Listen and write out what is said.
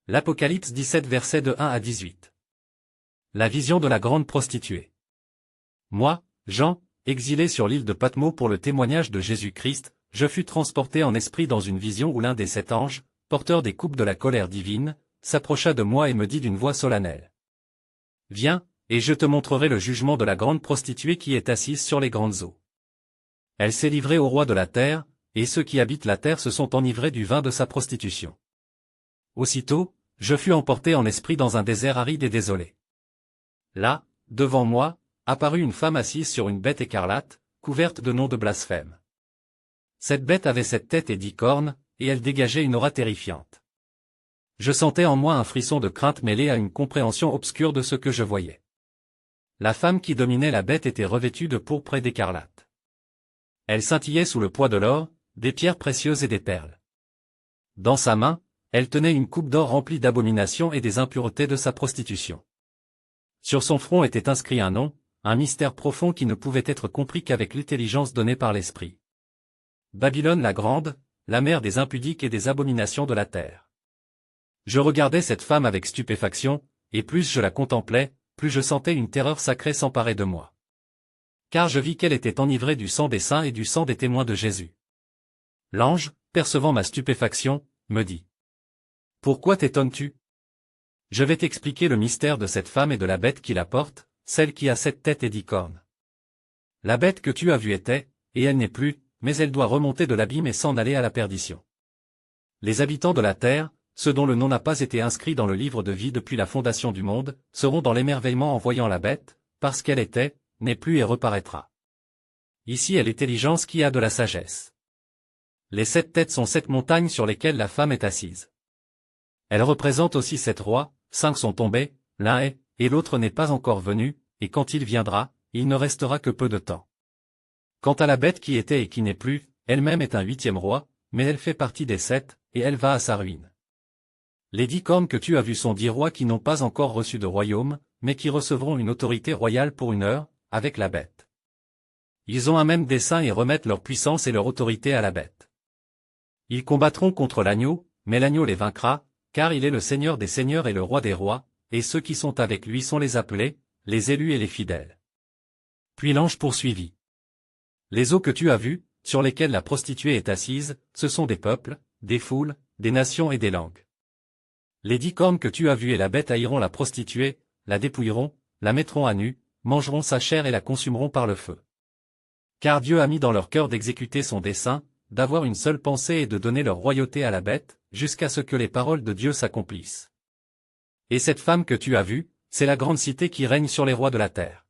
L'Apocalypse 17 versets de 1 à 18. La vision de la grande prostituée. Moi, Jean, exilé sur l'île de Patmos pour le témoignage de Jésus-Christ, je fus transporté en esprit dans une vision où l'un des 7 anges, porteur des coupes de la colère divine, s'approcha de moi et me dit d'une voix solennelle. Viens, et je te montrerai le jugement de la grande prostituée qui est assise sur les grandes eaux. Elle s'est livrée au roi de la terre, et ceux qui habitent la terre se sont enivrés du vin de sa prostitution. Aussitôt, je fus emporté en esprit dans un désert aride et désolé. Là, devant moi, apparut une femme assise sur une bête écarlate, couverte de noms de blasphème. Cette bête avait 7 têtes et 10 cornes, et elle dégageait une aura terrifiante. Je sentais en moi un frisson de crainte mêlé à une compréhension obscure de ce que je voyais. La femme qui dominait la bête était revêtue de pourpre et d'écarlate. Elle scintillait sous le poids de l'or, des pierres précieuses et des perles. Dans sa main, elle tenait une coupe d'or remplie d'abominations et des impuretés de sa prostitution. Sur son front était inscrit un nom, un mystère profond qui ne pouvait être compris qu'avec l'intelligence donnée par l'Esprit. Babylone la grande, la mère des impudiques et des abominations de la terre. Je regardais cette femme avec stupéfaction, et plus je la contemplais, plus je sentais une terreur sacrée s'emparer de moi. Car je vis qu'elle était enivrée du sang des saints et du sang des témoins de Jésus. L'ange, percevant ma stupéfaction, me dit. Pourquoi t'étonnes-tu? Je vais t'expliquer le mystère de cette femme et de la bête qui la porte, celle qui a 7 têtes et 10 cornes. La bête que tu as vue était, et elle n'est plus, mais elle doit remonter de l'abîme et s'en aller à la perdition. Les habitants de la terre, ceux dont le nom n'a pas été inscrit dans le livre de vie depuis la fondation du monde, seront dans l'émerveillement en voyant la bête, parce qu'elle était, n'est plus et reparaîtra. Ici est l'intelligence qui a de la sagesse. Les 7 têtes sont 7 montagnes sur lesquelles la femme est assise. Elle représente aussi 7 rois, 5 sont tombés, l'un est, et l'autre n'est pas encore venu, et quand il viendra, il ne restera que peu de temps. Quant à la bête qui était et qui n'est plus, elle-même est un 8e roi, mais elle fait partie des 7, et elle va à sa ruine. Les 10 cornes que tu as vues sont 10 rois qui n'ont pas encore reçu de royaume, mais qui recevront une autorité royale pour une heure, avec la bête. Ils ont un même dessein et remettent leur puissance et leur autorité à la bête. Ils combattront contre l'agneau, mais l'agneau les vaincra, car il est le Seigneur des seigneurs et le Roi des rois, et ceux qui sont avec lui sont les appelés, les élus et les fidèles. Puis l'ange poursuivit. Les eaux que tu as vues, sur lesquelles la prostituée est assise, ce sont des peuples, des foules, des nations et des langues. Les 10 cornes que tu as vues et la bête haïront la prostituée, la dépouilleront, la mettront à nu, mangeront sa chair et la consumeront par le feu. Car Dieu a mis dans leur cœur d'exécuter son dessein, d'avoir une seule pensée et de donner leur royauté à la bête, jusqu'à ce que les paroles de Dieu s'accomplissent. Et cette femme que tu as vue, c'est la grande cité qui règne sur les rois de la terre.